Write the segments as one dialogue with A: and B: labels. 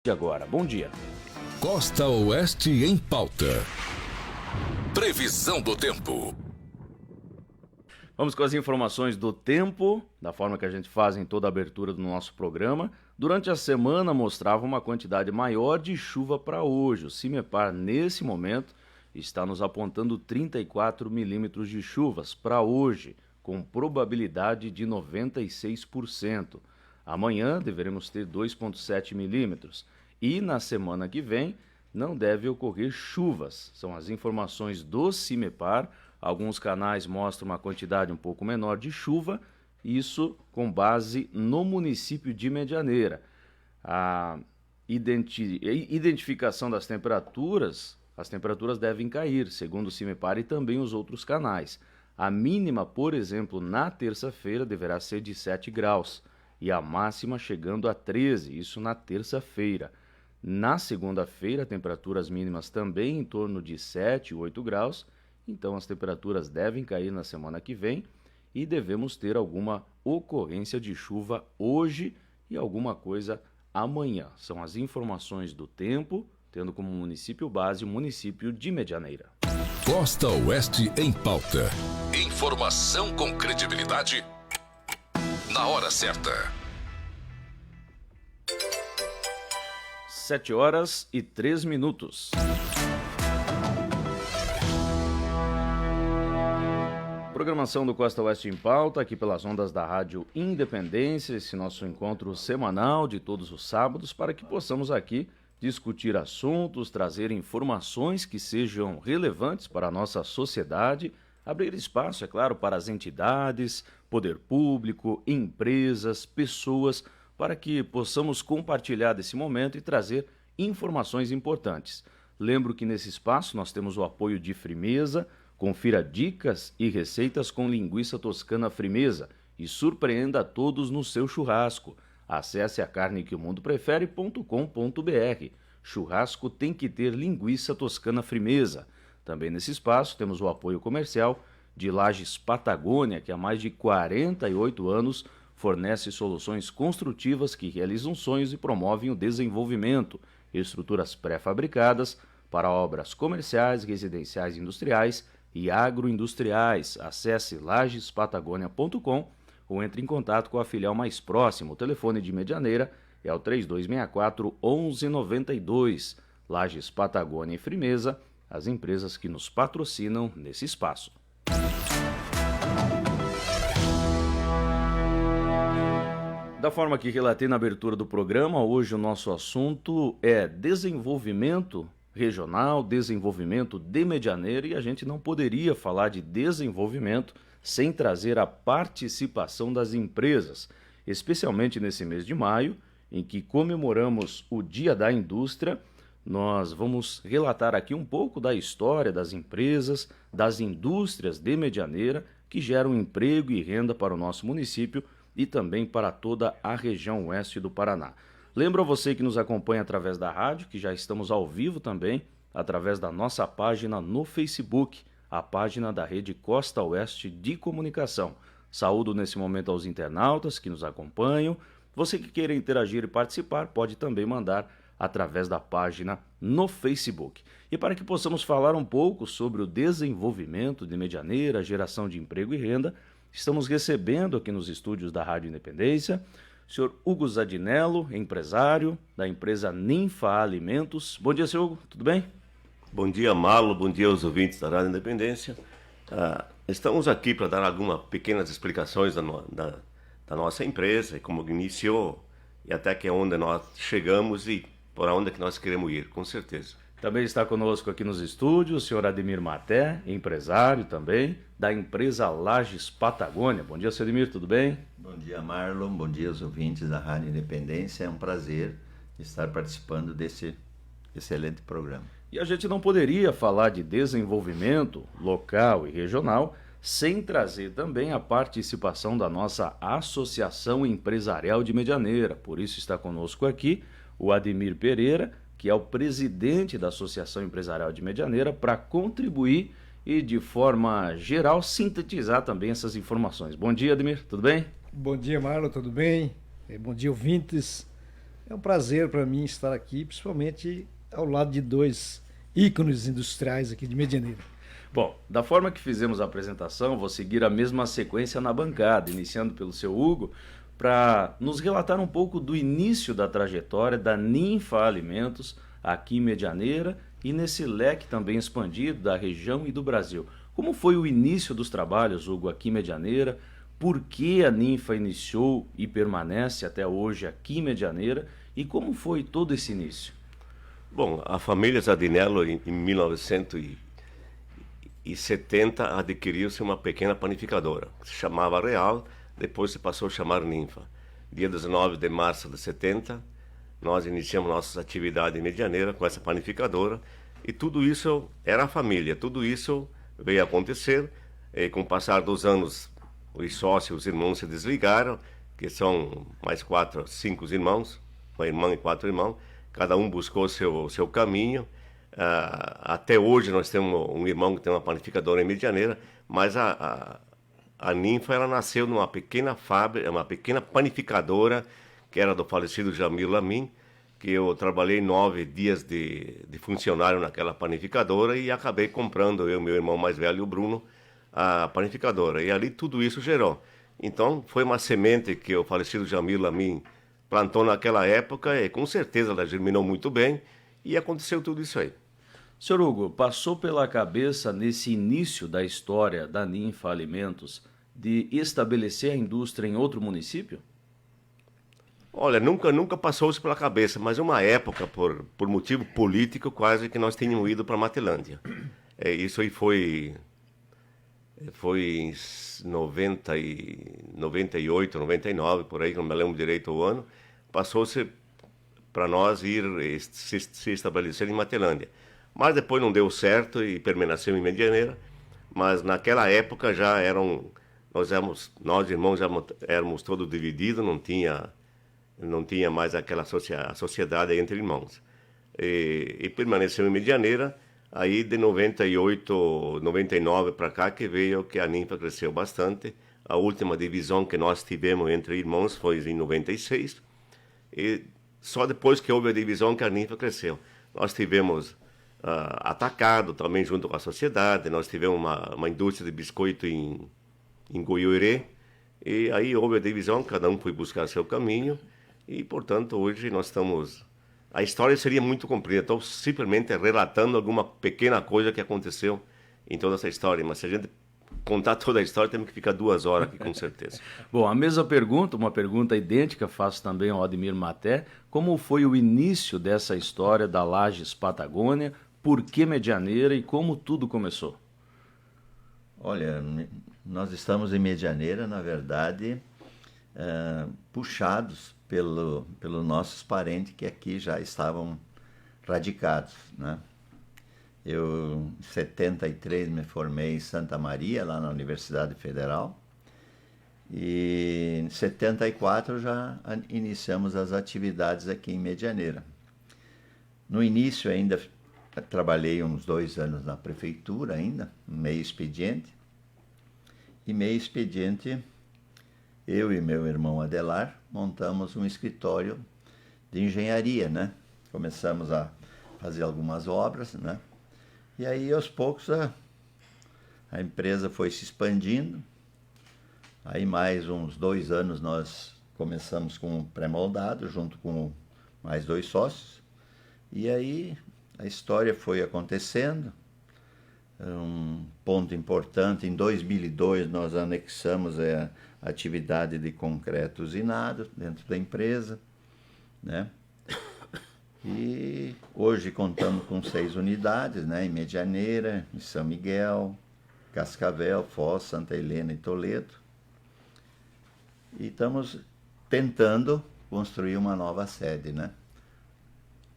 A: de agora. Bom dia.
B: Costa Oeste em pauta. Previsão do tempo.
A: Vamos com as informações do tempo, da forma que a gente faz em toda a abertura do nosso programa. Durante a semana mostrava uma quantidade maior de chuva para hoje. O CIMEPAR, nesse momento, está nos apontando 34 milímetros de chuvas para hoje, com probabilidade de 96%. Amanhã deveremos ter 2,7 milímetros e na semana que vem não deve ocorrer chuvas. São as informações do CIMEPAR. Alguns canais mostram uma quantidade um pouco menor de chuva, isso com base no município de Medianeira. A identificação das temperaturas, as temperaturas devem cair, segundo o CIMEPAR e também os outros canais. A mínima, por exemplo, na terça-feira deverá ser de 7 graus e a máxima chegando a 13, isso na terça-feira. Na segunda-feira, temperaturas mínimas também em torno de 7, 8 graus, então as temperaturas devem cair na semana que vem e devemos ter alguma ocorrência de chuva hoje e alguma coisa amanhã. São as informações do tempo, tendo como município base o município de Medianeira.
B: Costa Oeste em pauta. Informação com credibilidade na hora certa.
A: 7h03. Programação do Costa Oeste em pauta, aqui pelas ondas da Rádio Independência, esse nosso encontro semanal de todos os sábados, para que possamos aqui discutir assuntos, trazer informações que sejam relevantes para a nossa sociedade, abrir espaço, é claro, para as entidades, poder público, empresas, pessoas, para que possamos compartilhar desse momento e trazer informações importantes. Lembro que nesse espaço nós temos o apoio de Frimeza. Confira dicas e receitas com linguiça toscana Frimeza e surpreenda a todos no seu churrasco. Acesse a carne que o mundo prefere.com.br. Churrasco tem que ter linguiça toscana Frimeza. Também nesse espaço temos o apoio comercial de Lages Patagônia, que há mais de 48 anos fornece soluções construtivas que realizam sonhos e promovem o desenvolvimento, estruturas pré-fabricadas para obras comerciais, residenciais, industriais e agroindustriais. Acesse lagespatagonia.com ou entre em contato com a filial mais próxima. O telefone de Medianeira é o 3264-1192. Lages Patagônia e Frimeza, as empresas que nos patrocinam nesse espaço. Da forma que relatei na abertura do programa, hoje o nosso assunto é desenvolvimento regional, desenvolvimento de Medianeira, e a gente não poderia falar de desenvolvimento sem trazer a participação das empresas, especialmente nesse mês de maio, em que comemoramos o Dia da Indústria. Nós vamos relatar aqui um pouco da história das empresas, das indústrias de Medianeira, que geram emprego e renda para o nosso município e também para toda a região oeste do Paraná. Lembro a você que nos acompanha através da rádio, que já estamos ao vivo também, através da nossa página no Facebook, a página da Rede Costa Oeste de Comunicação. Saúdo nesse momento aos internautas que nos acompanham. Você que queira interagir e participar, pode também mandar através da página no Facebook. E para que possamos falar um pouco sobre o desenvolvimento de Medianeira, geração de emprego e renda, estamos recebendo aqui nos estúdios da Rádio Independência o senhor Hugo Zadinello, empresário da empresa Ninfa Alimentos. Bom dia, senhor Hugo, tudo bem?
C: Bom dia, Marlon, bom dia aos ouvintes da Rádio Independência. Estamos aqui para dar algumas pequenas explicações da nossa empresa, como iniciou e até que é onde nós chegamos e por onde é que nós queremos ir, com certeza.
A: Também está conosco aqui nos estúdios o senhor Ademir Maté, empresário também, da empresa Lages Patagônia. Bom dia, senhor Ademir, tudo bem?
D: Bom dia, Marlon, bom dia aos ouvintes da Rádio Independência. É um prazer estar participando desse excelente programa.
A: E a gente não poderia falar de desenvolvimento local e regional sem trazer também a participação da nossa Associação Empresarial de Medianeira. Por isso está conosco aqui o Ademir Pereira, que é o presidente da Associação Empresarial de Medianeira, para contribuir e, de forma geral, sintetizar também essas informações. Bom dia, Ademir, tudo bem?
E: Bom dia, Marlon, tudo bem? Bom dia, ouvintes. É um prazer para mim estar aqui, principalmente ao lado de dois ícones industriais aqui de Medianeira.
A: Bom, da forma que fizemos a apresentação, vou seguir a mesma sequência na bancada, iniciando pelo seu Hugo, para nos relatar um pouco do início da trajetória da Ninfa Alimentos aqui em Medianeira e nesse leque também expandido da região e do Brasil. Como foi o início dos trabalhos, Hugo, aqui em Medianeira? Por que a Ninfa iniciou e permanece até hoje aqui em Medianeira? E como foi todo esse início?
C: Bom, a família Zardinello, em 1970, adquiriu-se uma pequena panificadora, que se chamava Real, depois se passou a chamar Ninfa. Dia 19 de março de 70, nós iniciamos nossas atividades em Medianeira com essa panificadora, e tudo isso era a família, tudo isso veio a acontecer, e com o passar dos anos, os sócios, os irmãos se desligaram, que são mais 5 irmãos, uma irmã e 4 irmãos, cada um buscou seu caminho. Até hoje nós temos um irmão que tem uma panificadora em Medianeira, mas a Ninfa, ela nasceu numa pequena fábrica, uma pequena panificadora, que era do falecido Jamil Lamin, que eu trabalhei 9 dias de funcionário naquela panificadora e acabei comprando, eu, meu irmão mais velho, o Bruno, a panificadora. E ali tudo isso gerou. Então foi uma semente que o falecido Jamil Lamin plantou naquela época e com certeza ela germinou muito bem e aconteceu tudo isso aí.
A: Senhor Hugo, passou pela cabeça nesse início da história da Ninfa Alimentos de estabelecer a indústria em outro município?
C: Olha, nunca passou-se pela cabeça, mas uma época, por motivo político, quase que nós tínhamos ido para Matelândia. Isso aí foi em 98, 99, por aí, não me lembro direito o ano, passou-se para nós ir se estabelecer em Matelândia. Mas depois não deu certo e permaneceu em Medianeira, mas naquela época já nós irmãos já éramos todos divididos, não tinha mais aquela sociedade entre irmãos. E permaneceu em Medianeira, aí de 98, 99 para cá que veio que a Ninfa cresceu bastante. A última divisão que nós tivemos entre irmãos foi em 96, e só depois que houve a divisão que a Ninfa cresceu. Nós tivemos atacado também junto com a sociedade, nós tivemos uma indústria de biscoito em Goiuerê, e aí houve a divisão, cada um foi buscar seu caminho, e portanto hoje nós estamos... A história seria muito comprida, estou simplesmente relatando alguma pequena coisa que aconteceu em toda essa história, mas se a gente contar toda a história, temos que ficar 2 horas aqui, com certeza.
A: Bom, a mesma pergunta, uma pergunta idêntica, faço também ao Ademir Maté. Como foi o início dessa história da Lages Patagônia? Por que Medianeira e como tudo começou?
D: Olha, nós estamos em Medianeira, na verdade, puxados pelos nossos parentes que aqui já estavam radicados, né? Eu, em 73, me formei em Santa Maria, lá na Universidade Federal, e em 74 já iniciamos as atividades aqui em Medianeira. No início ainda trabalhei uns 2 anos na prefeitura ainda, meio expediente, e meio expediente eu e meu irmão Adelar montamos um escritório de engenharia, né? Começamos a fazer algumas obras, né? E aí, aos poucos, a empresa foi se expandindo. Aí, mais uns 2 anos, nós começamos com um pré-moldado, junto com mais 2 sócios. E aí, a história foi acontecendo. Um ponto importante, em 2002, nós anexamos a atividade de concreto usinado dentro da empresa, né? E hoje contamos com 6 unidades, né? Em Medianeira, em São Miguel, Cascavel, Foz, Santa Helena e Toledo. E estamos tentando construir uma nova sede, né?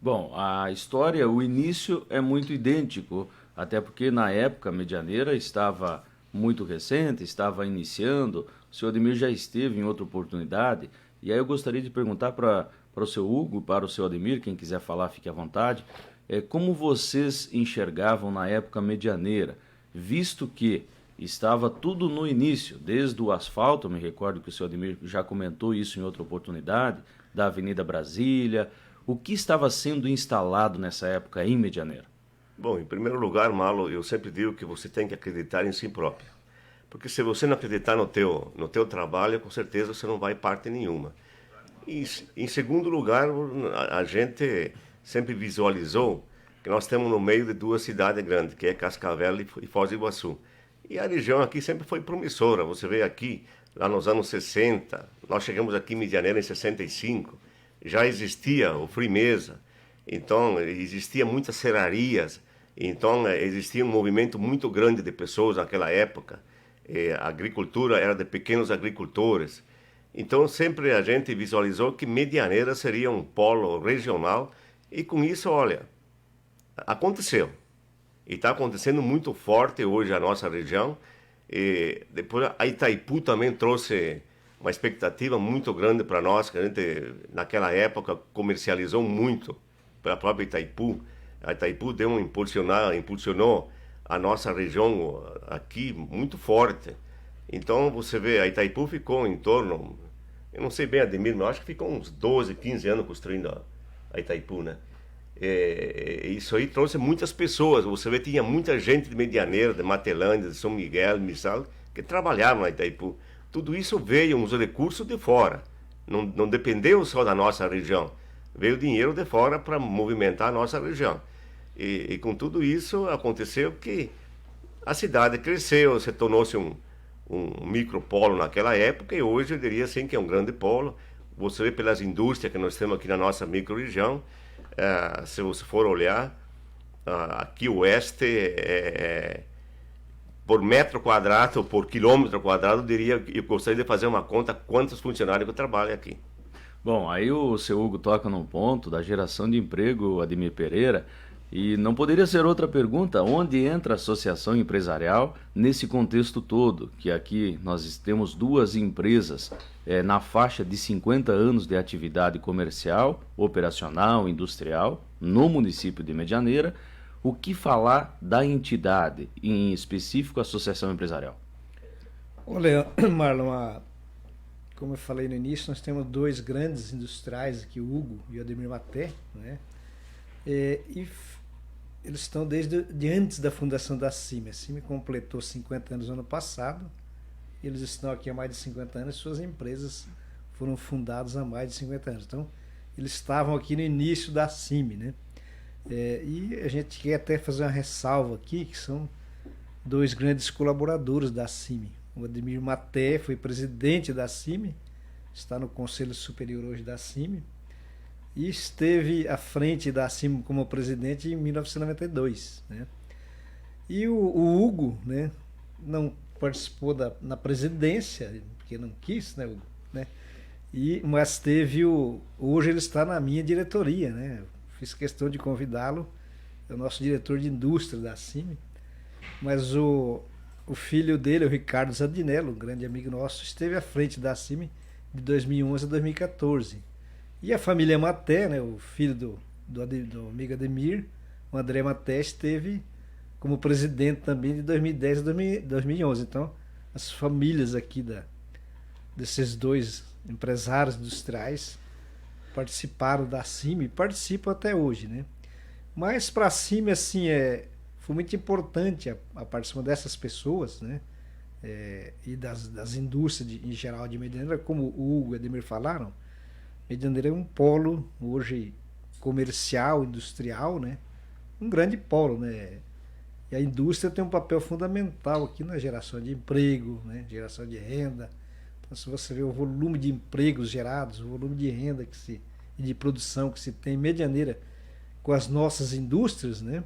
A: Bom, a história, o início é muito idêntico, até porque na época a Medianeira estava muito recente, estava iniciando. O senhor Ademir já esteve em outra oportunidade, e aí eu gostaria de perguntar para o seu Hugo, para o seu Ademir, quem quiser falar, fique à vontade, como vocês enxergavam na época Medianeira, visto que estava tudo no início, desde o asfalto, me recordo que o senhor Ademir já comentou isso em outra oportunidade, da Avenida Brasília? O que estava sendo instalado nessa época em Medianeira?
C: Bom, em primeiro lugar, Marlon, eu sempre digo que você tem que acreditar em si próprio. Porque se você não acreditar no teu trabalho, com certeza você não vai parte nenhuma. E, em segundo lugar, a gente sempre visualizou que nós estamos no meio de duas cidades grandes, que é Cascavel e Foz do Iguaçu. E a região aqui sempre foi promissora. Você vê aqui, lá nos anos 60, nós chegamos aqui em Medianeira em 65, já existia o Frimeza, então existia muitas serrarias, então existia um movimento muito grande de pessoas naquela época. A agricultura era de pequenos agricultores. Então sempre a gente visualizou que Medianeira seria um polo regional e com isso, olha, aconteceu. E está acontecendo muito forte hoje a nossa região. E depois a Itaipu também trouxe uma expectativa muito grande para nós, que a gente naquela época comercializou muito para a própria Itaipu. A Itaipu impulsionou a nossa região aqui muito forte. Então você vê, a Itaipu ficou em torno, eu não sei bem, Ademir, mas eu acho que ficou uns 12, 15 anos construindo a Itaipu, né? Isso aí trouxe muitas pessoas. Você vê, tinha muita gente de Medianeira, de Matelândia, de São Miguel, de Missal, que trabalhavam na Itaipu. Tudo isso veio uns recursos de fora. Não dependeu só da nossa região. Veio dinheiro de fora para movimentar a nossa região. E com tudo isso aconteceu que a cidade cresceu, se tornou-se um micropolo naquela época, e hoje eu diria assim que é um grande polo. Você vê pelas indústrias que nós temos aqui na nossa micro-região. Se você for olhar, aqui o oeste, por metro quadrado ou por quilômetro quadrado, eu gostaria de fazer uma conta quantos funcionários que trabalham aqui.
A: Bom, aí o seu Hugo toca num ponto da geração de emprego, Ademir Pereira, e não poderia ser outra pergunta: onde entra a associação empresarial nesse contexto todo? Que aqui nós temos duas empresas na faixa de 50 anos de atividade comercial, operacional, industrial, no município de Medianeira. O que falar da entidade, em específico a associação empresarial?
E: Olha, Marlon, como eu falei no início, nós temos dois grandes industriais aqui, o Hugo e o Ademir Maté, né? E eles estão desde antes da fundação da CIMI. A CIMI completou 50 anos no ano passado. Eles estão aqui há mais de 50 anos e suas empresas foram fundadas há mais de 50 anos. Então, eles estavam aqui no início da CIMI, né? E a gente quer até fazer uma ressalva aqui, que são dois grandes colaboradores da CIMI. O Ademir Maté foi presidente da CIMI, está no Conselho Superior hoje da CIMI, e esteve à frente da CIMI como presidente em 1992, né? E o Hugo, né, não participou na presidência, porque não quis, né, Hugo? Né? Mas hoje ele está na minha diretoria, né? Fiz questão de convidá-lo, é o nosso diretor de indústria da CIMI, mas o filho dele, o Ricardo Zandinello, um grande amigo nosso, esteve à frente da CIMI de 2011 a 2014. E a família Maté, né, o filho do amigo Ademir, o André Maté, esteve como presidente também de 2010 a 2011. Então, as famílias aqui desses dois empresários industriais participaram da CIMI e participam até hoje, né? Mas para a CIMI, assim, foi muito importante a participação dessas pessoas, né? E das indústrias em geral de Medianeira, como o Hugo e o Ademir falaram. Medianeira é um polo hoje comercial, industrial, né? Um grande polo, né? E a indústria tem um papel fundamental aqui na geração de emprego, né? Geração de renda. Então, se você vê o volume de empregos gerados, o volume de renda e de produção que se tem em Medianeira com as nossas indústrias, né?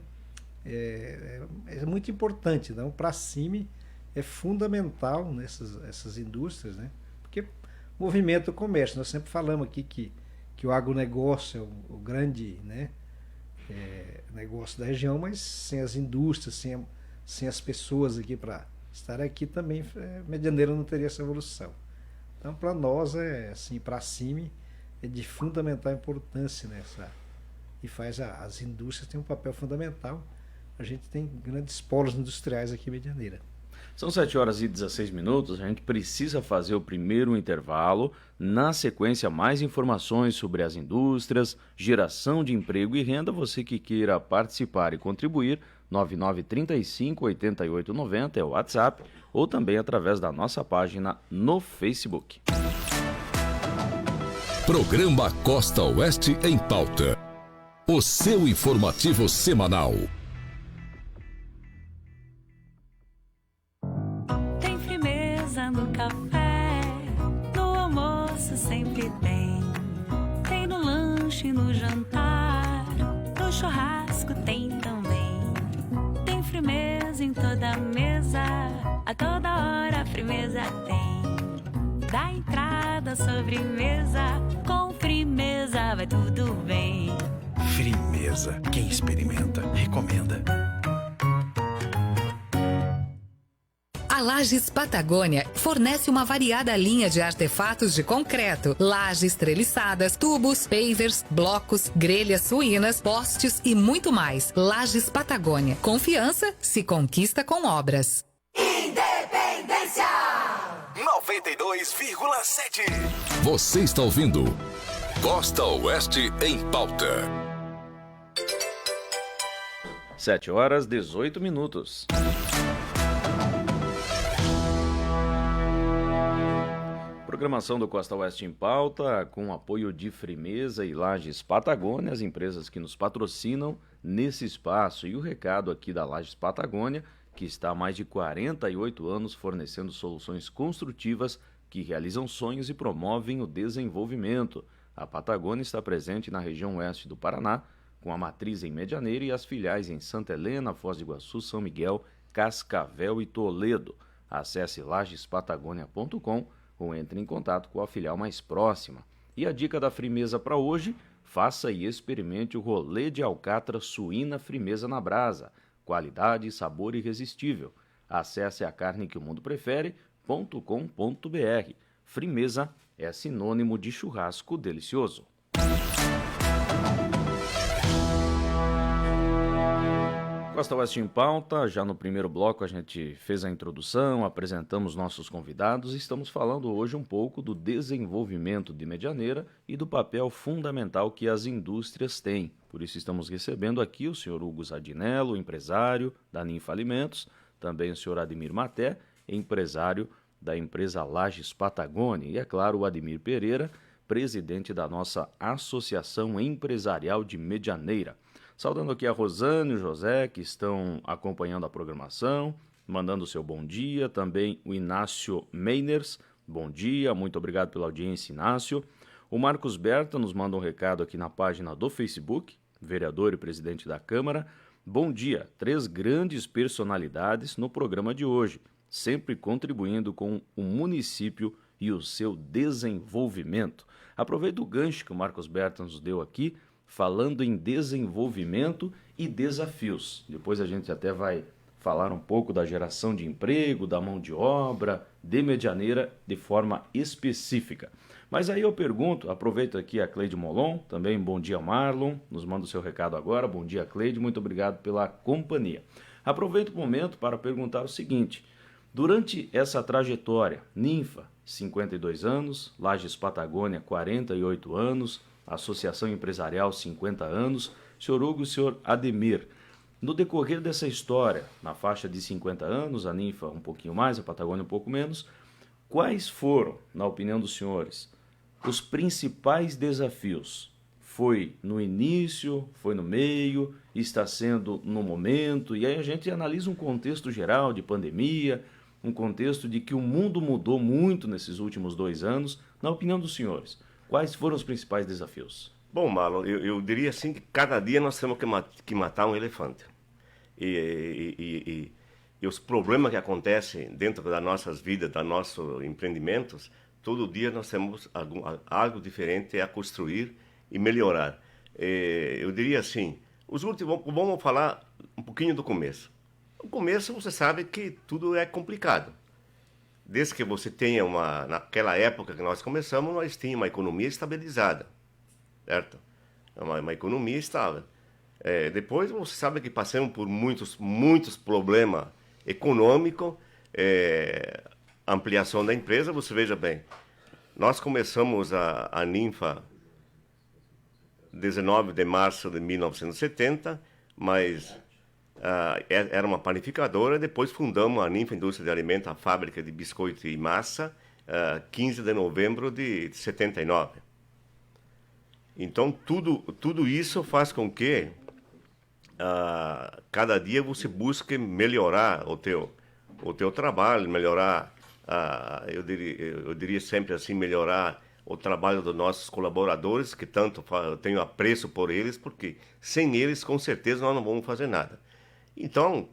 E: É muito importante. Então, para a CIMI é fundamental essas indústrias, né? Porque movimenta o comércio. Nós sempre falamos aqui que o agronegócio é o grande, né, negócio da região, mas sem as indústrias, sem as pessoas aqui para estar aqui também, Medianeira não teria essa evolução. Então, para nós, assim, para a CIMI, é de fundamental importância nessa. E faz as indústrias têm um papel fundamental. A gente tem grandes polos industriais aqui em Medianeira.
A: São 7h16, a gente precisa fazer o primeiro intervalo. Na sequência, mais informações sobre as indústrias, geração de emprego e renda. Você que queira participar e contribuir, 9935-8890 é o WhatsApp, ou também através da nossa página no Facebook.
B: Programa Costa Oeste em Pauta. O seu informativo semanal.
F: Tem firmeza no café, no almoço sempre tem. Tem no lanche, no jantar, no churrasco tem também. Tem firmeza em toda mesa, a toda hora a firmeza tem. Da entrada à sobremesa, com firmeza vai tudo bem.
G: Firmeza, quem experimenta, recomenda.
H: A Lages Patagônia fornece uma variada linha de artefatos de concreto, lajes treliçadas, tubos, pavers, blocos, grelhas suínas, postes e muito mais. Lages Patagônia. Confiança se conquista com obras.
I: Independência
G: 92,7.
B: Você está ouvindo Costa Oeste em Pauta.
A: 7h18. Programação do Costa Oeste em Pauta, com apoio de Firmeza e Lages Patagônia, as empresas que nos patrocinam nesse espaço. E o recado aqui da Lages Patagônia, que está há mais de 48 anos fornecendo soluções construtivas que realizam sonhos e promovem o desenvolvimento. A Patagônia está presente na região oeste do Paraná, com a matriz em Medianeira e as filiais em Santa Helena, Foz do Iguaçu, São Miguel, Cascavel e Toledo. Acesse lagespatagonia.com ou entre em contato com a filial mais próxima. E a dica da Firmeza para hoje: faça e experimente o rolê de alcatra suína Firmeza na brasa. Qualidade, sabor irresistível. Acesse a carne que o mundo prefere.com.br. Firmeza é sinônimo de churrasco delicioso. Costa Oeste em Pauta, já no primeiro bloco a gente fez a introdução, apresentamos nossos convidados e estamos falando hoje um pouco do desenvolvimento de Medianeira e do papel fundamental que as indústrias têm. Por isso estamos recebendo aqui o senhor Hugo Zadinello, empresário da Ninfa Alimentos, também o senhor Ademir Maté, empresário da empresa Lages Patagônia, e é claro o Ademir Pereira, presidente da nossa Associação Empresarial de Medianeira. Saudando aqui a Rosane e o José, que estão acompanhando a programação, mandando o seu bom dia. Também o Inácio Meiners, bom dia, muito obrigado pela audiência, Inácio. O Marcos Berta nos manda um recado aqui na página do Facebook, vereador e presidente da Câmara. Bom dia, 3 grandes personalidades no programa de hoje, sempre contribuindo com o município e o seu desenvolvimento. Aproveito o gancho que o Marcos Berta nos deu aqui, falando em desenvolvimento e desafios. Depois a gente até vai falar um pouco da geração de emprego, da mão de obra, de Medianeira de forma específica. Mas aí eu pergunto, aproveito aqui a Cleide Molon, também bom dia Marlon, nos manda o seu recado agora, bom dia Cleide, muito obrigado pela companhia. Aproveito o momento para perguntar o seguinte: durante essa trajetória, Ninfa, 52 anos, Lages Patagônia, 48 anos, Associação Empresarial, 50 anos, senhor Hugo e senhor Ademir. No decorrer dessa história, na faixa de 50 anos, a Ninfa um pouquinho mais, a Patagônia um pouco menos, quais foram, na opinião dos senhores, os principais desafios? Foi no início, foi no meio, está sendo no momento, e aí a gente analisa um contexto geral de pandemia, um contexto de que o mundo mudou muito nesses últimos 2 anos. Na opinião dos senhores, quais foram os principais desafios?
C: Bom, Marlon, eu diria assim que cada dia nós temos que matar um elefante. E os problemas que acontecem dentro das nossas vidas, dos nossos empreendimentos, todo dia nós temos algo diferente a construir e melhorar. Eu diria assim, vamos falar um pouquinho do começo. No começo você sabe que tudo é complicado. Desde que você tenha naquela época que nós começamos, nós tínhamos uma economia estabilizada, certo? Uma economia estável. Depois você sabe que passamos por muitos problemas econômicos, ampliação da empresa, você veja bem, nós começamos a Ninfa 19 de março de 1970, mas era uma panificadora, depois fundamos a Ninfa Indústria de Alimentos, a fábrica de biscoito e massa, 15 de novembro de 79. Então, tudo isso faz com que cada dia você busque melhorar o teu trabalho, melhorar, eu diria sempre assim, melhorar o trabalho dos nossos colaboradores, que tanto eu tenho apreço por eles, porque sem eles, com certeza, nós não vamos fazer nada. Então,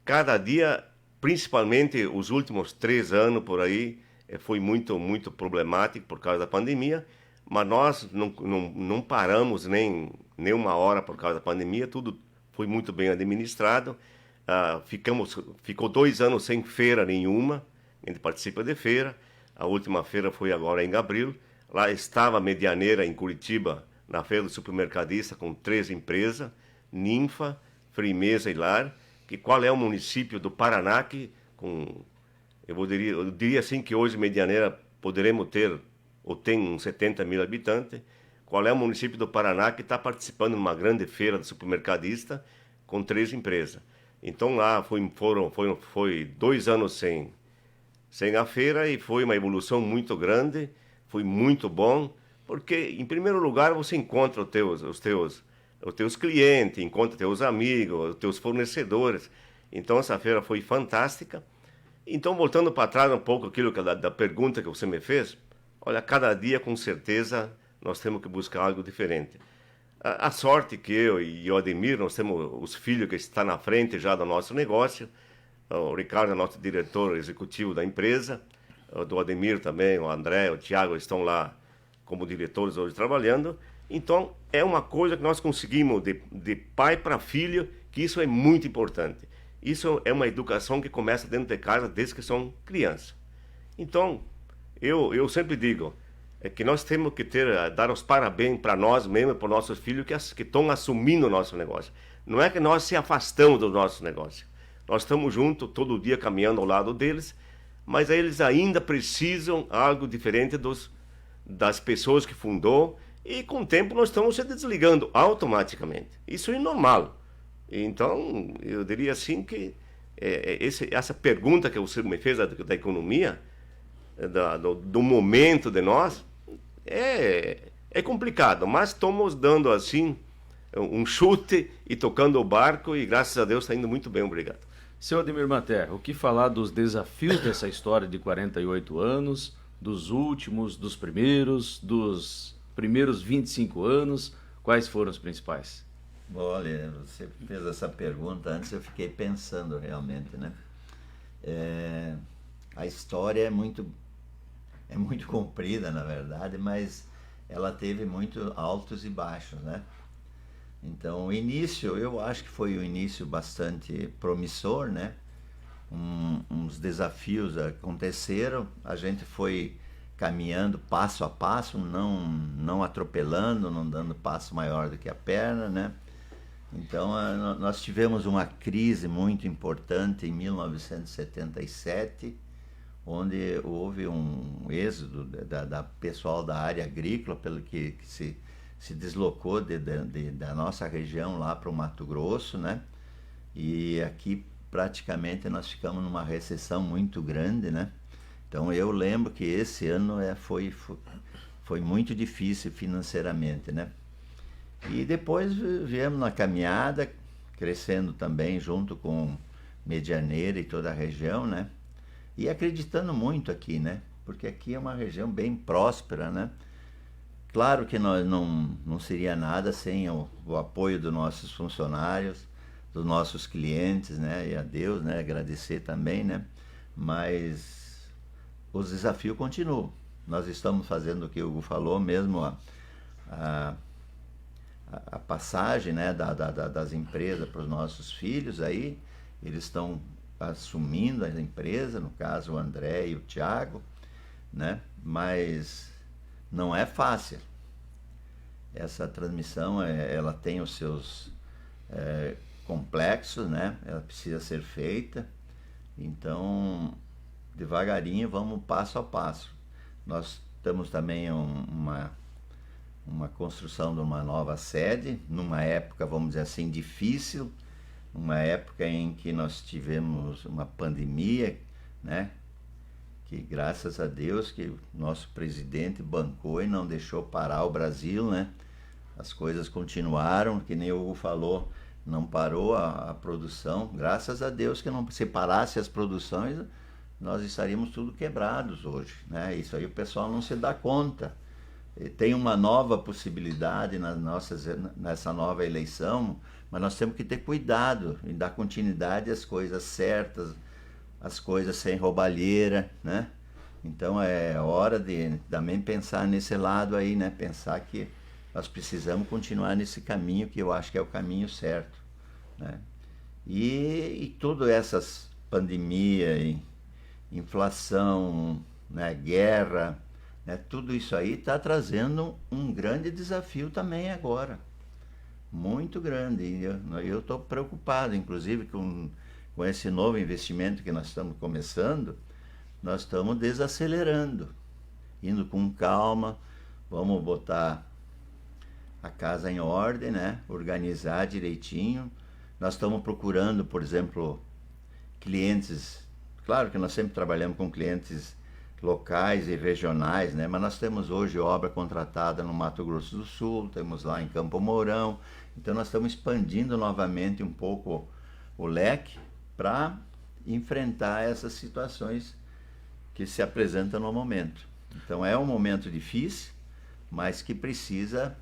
C: cada dia, principalmente os últimos 3 anos por aí, foi muito, muito problemático por causa da pandemia, mas nós não paramos nem uma hora por causa da pandemia, tudo foi muito bem administrado. Ficou 2 anos sem feira nenhuma, a gente participa de feira, a última feira foi agora em abril. Lá estava a Medianeira, em Curitiba, na Feira do Supermercadista, com 3 empresas, Ninfa, Frimeza e Lar, que qual é o município do Paraná que, eu diria assim que hoje Medianeira poderemos ter, ou tem uns 70 mil habitantes, qual é o município do Paraná que está participando de uma grande feira do supermercadista com 3 empresas. Então lá foi 2 anos sem a feira e foi uma evolução muito grande, foi muito bom, porque, em primeiro lugar, você encontra os teus clientes, encontra teus amigos, os teus fornecedores. Então, essa feira foi fantástica. Então, voltando para trás um pouco aquilo da pergunta que você me fez, olha, cada dia, com certeza, nós temos que buscar algo diferente. A sorte que eu e o Ademir, nós temos os filhos que estão na frente já do nosso negócio. O Ricardo é nosso diretor executivo da empresa, do Ademir também, o André, o Tiago estão lá como diretores hoje trabalhando. Então, é uma coisa que nós conseguimos de pai para filho, que isso é muito importante. Isso é uma educação que começa dentro de casa desde que são crianças. Então, eu sempre digo que nós temos que dar os parabéns para nós mesmos, para os nossos filhos que estão assumindo o nosso negócio. Não é que nós se afastamos do nosso negócio. Nós estamos juntos, todo dia caminhando ao lado deles, mas eles ainda precisam algo diferente das pessoas que fundou, e com o tempo nós estamos se desligando automaticamente. Isso é normal. Então, eu diria assim que essa pergunta que você me fez da economia, do momento de nós, é complicado, mas estamos dando assim um chute e tocando o barco, e graças a Deus está indo muito bem, obrigado.
A: Seu Ademir Mater, o que falar dos desafios dessa história de 48 anos, dos primeiros 25 anos, quais foram os principais?
D: Olha, você fez essa pergunta antes, eu fiquei pensando realmente, né? A história é muito comprida, na verdade, mas ela teve muito altos e baixos, né? Então, o início, eu acho que foi um início bastante promissor, né? Uns desafios aconteceram, a gente foi caminhando passo a passo, não atropelando, não dando passo maior do que a perna, né? Então, nós tivemos uma crise muito importante em 1977, onde houve um êxodo da pessoal da área agrícola, pelo que se deslocou da nossa região lá para o Mato Grosso, né? E aqui praticamente nós ficamos numa recessão muito grande, né? Então eu lembro que esse ano foi muito difícil financeiramente, né? E depois viemos na caminhada, crescendo também junto com Medianeira e toda a região, né? E acreditando muito aqui, né? Porque aqui é uma região bem próspera, né? Claro que nós não seria nada sem o apoio dos nossos funcionários, dos nossos clientes, né? E a Deus, né? Agradecer também, né? Mas os desafios continuam. Nós estamos fazendo o que o Hugo falou, mesmo a passagem, né? das empresas para os nossos filhos aí. Eles estão assumindo a empresa, no caso o André e o Tiago, né? Mas não é fácil. Essa transmissão, ela tem os seus complexos, né? Ela precisa ser feita, Então, devagarinho, vamos passo a passo. Nós temos também uma construção de uma nova sede, numa época, vamos dizer assim, difícil, uma época em que nós tivemos uma pandemia, né? Que graças a Deus que o nosso presidente bancou e não deixou parar o Brasil, né? As coisas continuaram, que nem o Hugo falou, não parou a produção, graças a Deus que não se parasse as produções, nós estaríamos tudo quebrados hoje, né? Isso aí o pessoal não se dá conta. E tem uma nova possibilidade nessa nova eleição, mas nós temos que ter cuidado em dar continuidade às coisas certas, as coisas sem roubalheira, né? Então é hora de também pensar nesse lado aí, né? Pensar que nós precisamos continuar nesse caminho, que eu acho que é o caminho certo, né? E todas essas pandemias, inflação, né? Guerra, né? Tudo isso aí está trazendo um grande desafio também agora, muito grande. E eu estou preocupado, inclusive, com esse novo investimento que nós estamos começando, nós estamos desacelerando, indo com calma, vamos botar a casa em ordem, né? Organizar direitinho. Nós estamos procurando, por exemplo, clientes, claro que nós sempre trabalhamos com clientes locais e regionais, né? Mas nós temos hoje obra contratada no Mato Grosso do Sul, temos lá em Campo Mourão, então nós estamos expandindo novamente um pouco o leque, para enfrentar essas situações que se apresentam no momento. Então é um momento difícil, mas que precisa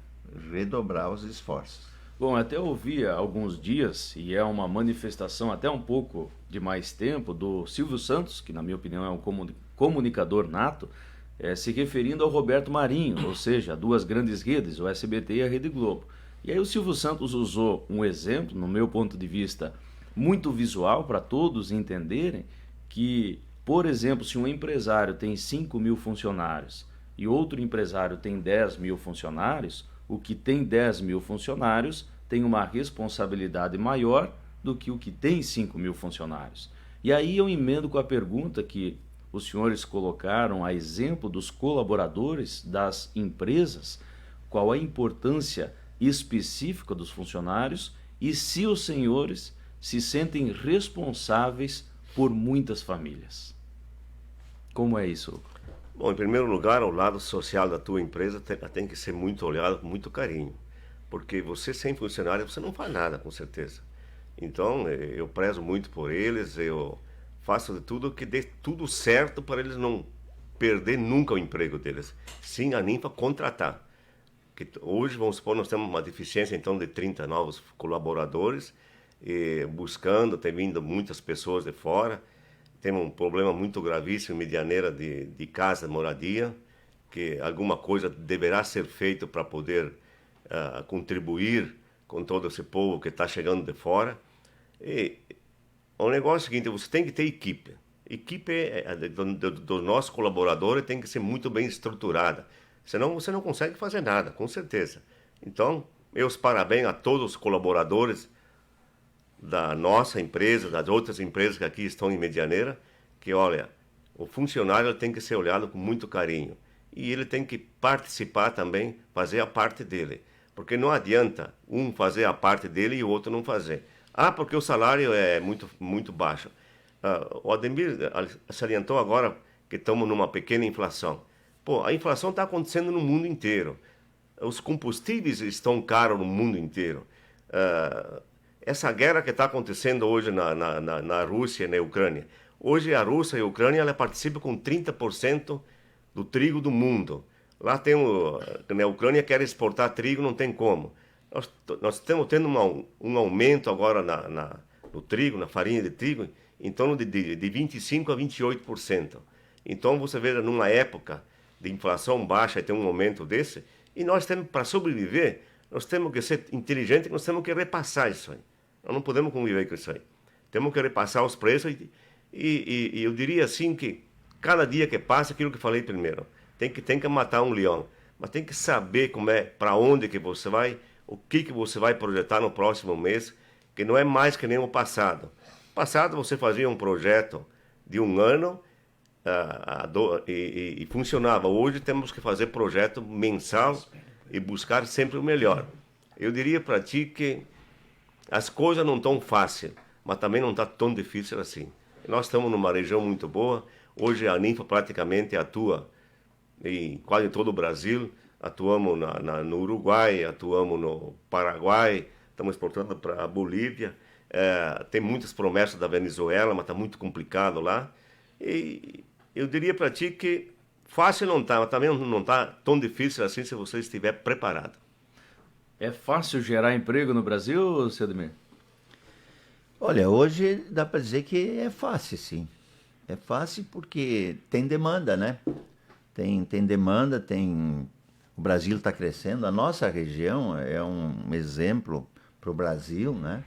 D: redobrar os esforços.
A: Bom, até ouvi há alguns dias, e é uma manifestação até um pouco de mais tempo, do Silvio Santos, que na minha opinião é um comunicador nato, se referindo ao Roberto Marinho, ou seja, duas grandes redes, o SBT e a Rede Globo. E aí o Silvio Santos usou um exemplo, no meu ponto de vista, muito visual para todos entenderem que, por exemplo, se um empresário tem 5.000 funcionários e outro empresário tem 10.000 funcionários, o que tem 10.000 funcionários tem uma responsabilidade maior do que o que tem 5.000 funcionários. E aí eu emendo com a pergunta que os senhores colocaram a exemplo dos colaboradores das empresas, qual a importância específica dos funcionários e se os senhores se sentem responsáveis por muitas famílias. Como é isso?
C: Bom, em primeiro lugar, o lado social da tua empresa tem que ser muito olhado com muito carinho, porque você sem funcionário, você não faz nada, com certeza. Então, eu prezo muito por eles, eu faço de tudo que dê tudo certo para eles não perder nunca o emprego deles. Sim, a Ninfa contratar. Que hoje, vamos supor, nós temos uma deficiência, então, de 30 novos colaboradores, buscando, tem vindo muitas pessoas de fora, tem um problema muito gravíssimo em Medianeira de casa, moradia, que alguma coisa deverá ser feita para poder contribuir com todo esse povo que está chegando de fora. E o negócio é o seguinte, você tem que ter equipe. Equipe dos nossos colaboradores tem que ser muito bem estruturada, senão você não consegue fazer nada, com certeza. Então, meus parabéns a todos os colaboradores da nossa empresa, das outras empresas que aqui estão em Medianeira, que olha, o funcionário tem que ser olhado com muito carinho e ele tem que participar também, fazer a parte dele, porque não adianta um fazer a parte dele e o outro não fazer. Porque o salário é muito baixo. O Ademir salientou agora que estamos numa pequena inflação. A inflação está acontecendo no mundo inteiro. Os combustíveis estão caros no mundo inteiro. Essa guerra que está acontecendo hoje na Rússia e na Ucrânia. Hoje a Rússia e a Ucrânia ela participam com 30% do trigo do mundo. Lá tem na Ucrânia quer exportar trigo, não tem como. Nós estamos tendo um aumento agora no trigo, na farinha de trigo, em torno de 25% a 28%. Então você vê numa época de inflação baixa e tem um aumento desse, e nós temos, para sobreviver, nós temos que ser inteligentes, nós temos que repassar isso aí. Nós não podemos conviver com isso aí. Temos que repassar os preços e eu diria assim que cada dia que passa, aquilo que falei primeiro, tem que matar um leão, mas tem que saber para onde que você vai, o que você vai projetar no próximo mês, que não é mais que nem o passado. Passado, você fazia um projeto de um ano e funcionava. Hoje temos que fazer projeto mensal e buscar sempre o melhor. Eu diria para ti que as coisas não estão fáceis, mas também não está tão difícil assim. Nós estamos numa região muito boa. Hoje a Ninfa praticamente atua em quase todo o Brasil. Atuamos no Uruguai, atuamos no Paraguai, estamos exportando para a Bolívia. Tem muitas promessas da Venezuela, mas está muito complicado lá. E eu diria para ti que fácil não está, mas também não está tão difícil assim se você estiver preparado.
A: É fácil gerar emprego no Brasil, Cedemir?
D: Olha, hoje dá para dizer que é fácil, sim. É fácil porque tem demanda, né? Tem demanda, o Brasil está crescendo. A nossa região é um exemplo para o Brasil, né?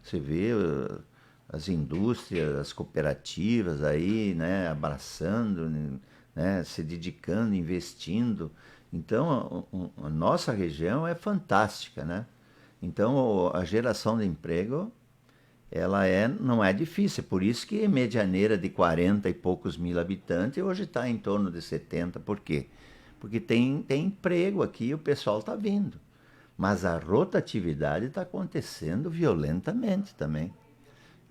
D: Você vê as indústrias, as cooperativas aí, né? Abraçando, né? Se dedicando, investindo. Então, a nossa região é fantástica, né? Então, a geração de emprego, ela não é difícil. Por isso que Medianeira, de 40 e poucos mil habitantes, hoje está em torno de 70. Por quê? Porque tem emprego aqui e o pessoal está vindo. Mas a rotatividade está acontecendo violentamente também.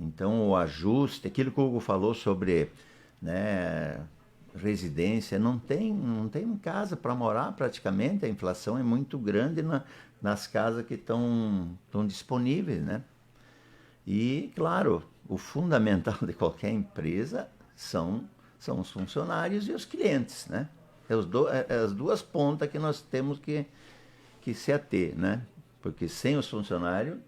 D: Então, o ajuste, aquilo que o Hugo falou sobre, né, residência, não tem casa para morar praticamente. A inflação é muito grande nas casas que estão disponíveis, né? E, claro, o fundamental de qualquer empresa são os funcionários e os clientes, né? As duas pontas que nós temos que se ater, né? Porque sem os funcionários,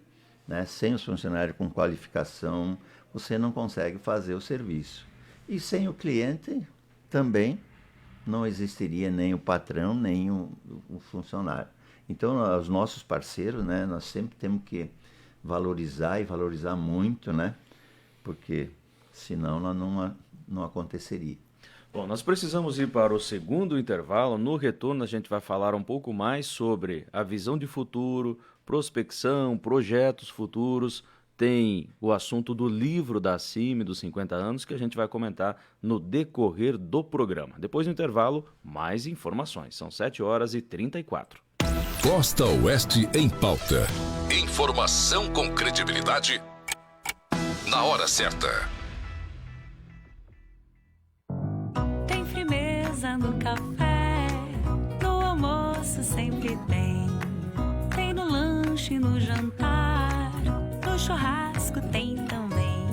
D: né, sem os funcionários com qualificação, você não consegue fazer o serviço. E sem o cliente, também não existiria nem o patrão, nem o funcionário. Então, os nossos parceiros, né, nós sempre temos que valorizar e valorizar muito, né? Porque senão não aconteceria.
A: Bom, nós precisamos ir para o segundo intervalo. No retorno a gente vai falar um pouco mais sobre a visão de futuro, prospecção, projetos futuros. Tem o assunto do livro da CIMI dos 50 anos que a gente vai comentar no decorrer do programa. Depois do intervalo, mais informações. São 7h34.
B: Costa Oeste em pauta. Informação com credibilidade na hora certa.
F: Tem firmeza no café, no almoço sempre tem. Tem no lanche, no jantar, no churrasco tem também.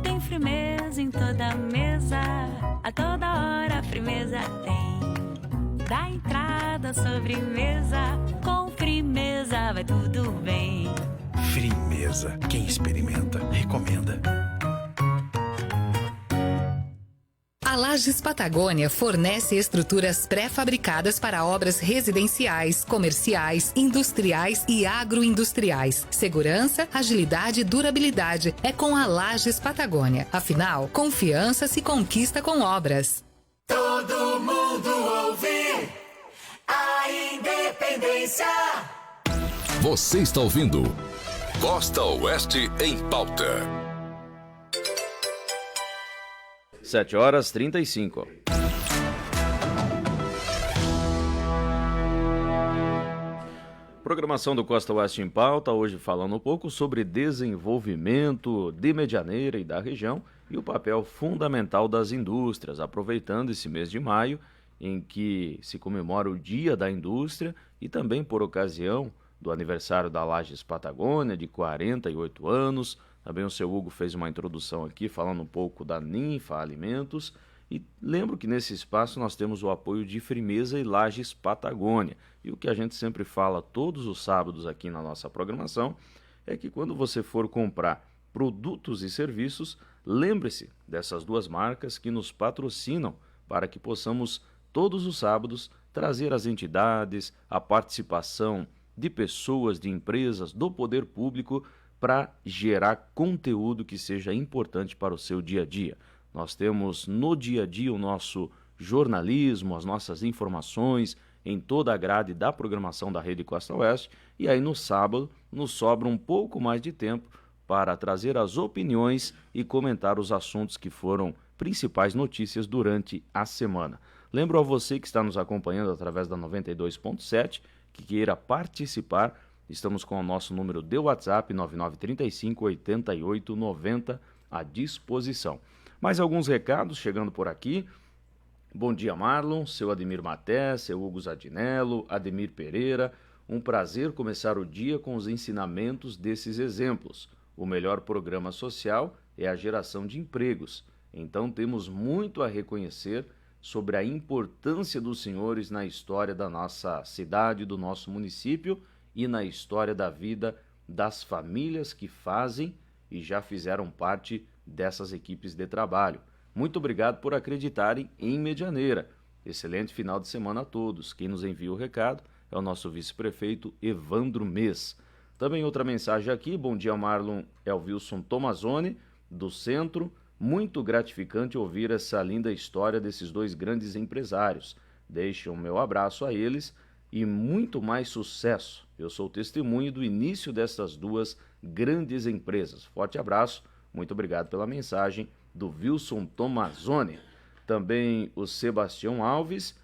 F: Tem firmeza em toda mesa, a toda hora a firmeza tem. Da entrada à sobremesa, com firmeza vai tudo bem.
G: Firmeza, quem experimenta, recomenda.
H: A Lages Patagônia fornece estruturas pré-fabricadas para obras residenciais, comerciais, industriais e agroindustriais. Segurança, agilidade e durabilidade é com a Lages Patagônia. Afinal, confiança se conquista com obras.
I: Todo mundo ouvir a independência.
B: Você está ouvindo Costa Oeste em pauta.
A: 7h35. Programação do Costa Oeste em pauta, hoje falando um pouco sobre desenvolvimento de Medianeira e da região e o papel fundamental das indústrias, aproveitando esse mês de maio, em que se comemora o Dia da Indústria e também por ocasião do aniversário da Lages Patagônia, de 48 anos. Também o seu Hugo fez uma introdução aqui falando um pouco da Ninfa Alimentos. E lembro que nesse espaço nós temos o apoio de Firmeza e Lages Patagônia. E o que a gente sempre fala todos os sábados aqui na nossa programação é que quando você for comprar produtos e serviços, lembre-se dessas duas marcas que nos patrocinam para que possamos todos os sábados trazer as entidades, a participação de pessoas, de empresas, do poder público para gerar conteúdo que seja importante para o seu dia a dia. Nós temos no dia a dia o nosso jornalismo, as nossas informações em toda a grade da programação da Rede Costa Oeste, e aí no sábado nos sobra um pouco mais de tempo para trazer as opiniões e comentar os assuntos que foram principais notícias durante a semana. Lembro a você que está nos acompanhando através da 92.7, que queira participar, estamos com o nosso número de WhatsApp 9935-8890 à disposição. Mais alguns recados chegando por aqui. Bom dia, Marlon, seu Ademir Maté, seu Hugo Zadinello, Ademir Pereira. Um prazer começar o dia com os ensinamentos desses exemplos. O melhor programa social é a geração de empregos. Então temos muito a reconhecer sobre a importância dos senhores na história da nossa cidade, do nosso município e na história da vida das famílias que fazem e já fizeram parte dessas equipes de trabalho. Muito obrigado por acreditarem em Medianeira. Excelente final de semana a todos. Quem nos envia o recado é o nosso vice-prefeito Evandro Mês. Também outra mensagem aqui, bom dia Marlon, é o Wilson Tomazoni, do Centro. Muito gratificante ouvir essa linda história desses dois grandes empresários. Deixo o meu abraço a eles e muito mais sucesso. Eu sou testemunho do início dessas duas grandes empresas. Forte abraço, muito obrigado pela mensagem do Wilson Tomazoni. Também o Sebastião Alves,